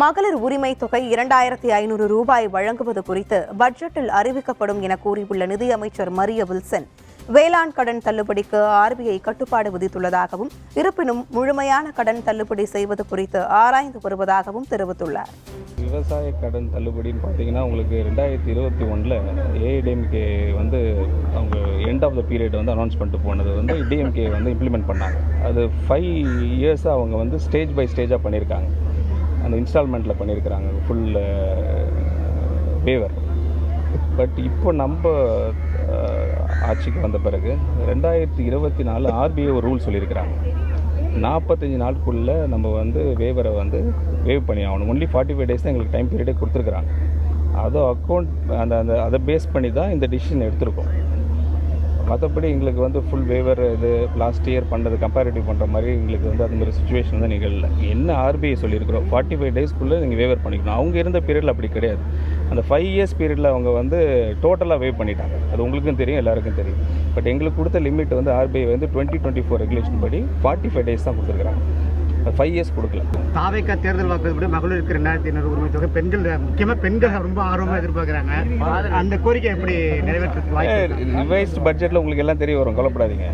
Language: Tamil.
மகளிர் உரிமை தொகை 2500 ரூபாய் வழங்குவது குறித்து பட்ஜெட்டில் அறிவிக்கப்படும் என கூறியுள்ள நிதியமைச்சர் மரிய வில்சன், வேளாண் கடன் தள்ளுபடிக்கு RBI கட்டுப்பாடு விதித்துள்ளதாகவும், இருப்பினும் முழுமையான கடன் தள்ளுபடி செய்வது குறித்து ஆராய்ந்து வருவதாகவும் தெரிவித்துள்ளார். விவசாய கடன் தள்ளுபடின்னு பார்த்தீங்கன்னா, உங்களுக்கு 2021 ஏஐடிஎம்கே அவங்க end of the period announce பண்ணிட்டு போனது டிஎம்கே இம்ப்ளிமெண்ட் பண்ணாங்க. அது 5 இயர்ஸாக அவங்க ஸ்டேஜ் பை ஸ்டேஜாக பண்ணியிருக்காங்க. அந்த இன்ஸ்டால்மெண்ட்டில் பண்ணியிருக்கிறாங்க ஃபுல் வேவர். பட் இப்போ நம்ம ஆட்சிக்கு வந்த பிறகு 2024 RBI ஒரு ரூல் சொல்லியிருக்கிறாங்க. 45 நாளுக்குள்ளே நம்ம வேவரை வேவ் பண்ணி ஆகணும். ஒன்லி 45 டேஸ் தான் எங்களுக்கு டைம் பீரியடே கொடுத்துருக்குறாங்க. அதை பேஸ் பண்ணி தான் இந்த டிசிஷன் எடுத்திருக்கோம். மற்றபடி எங்களுக்கு ஃபுல் வேவர் இது லாஸ்ட் இயர் பண்ணது கம்பேரிட்டிவ் பண்ணுற மாதிரி எங்களுக்கு அது மாதிரி சுச்சுவேஷன் தான் நிகழல. என்ன RBI சொல்லியிருக்கிறோம், 45 டேஸ்க்குள்ளே நீங்கள் வேவர் பண்ணிக்கணும். அவங்க இருந்த பீரியடில் அப்படி கிடையாது. அந்த 5 இயர்ஸ் பீரியடில் அவங்க டோட்டலாக வேவ் பண்ணிட்டாங்க. அது உங்களுக்கும் தெரியும், எல்லாருக்கும் தெரியும். பட் எங்களுக்கு கொடுத்த லிமிட் RBI 2024 ரெகுலேஷன் படி 45 டேஸ் தான் கொடுத்துருக்குறாங்க. 5 இயர்ஸ் கொடுக்கல. தாவேக்கா தேர்தல் வாக்குறுதி மகளிருக்கு 2500 உரிமை தொகை, பெண்கள் முக்கியமாக பெண்கள் ரொம்ப ஆர்வமாக எதிர்பார்க்குறாங்க. அந்த கோரிக்கை எப்படி நிறைவேற்றுறது? ரிவைஸ்ட் பட்ஜெட்டில் உங்களுக்கு எல்லாம் தெரிய வரும், கவலைப்படாதீங்க.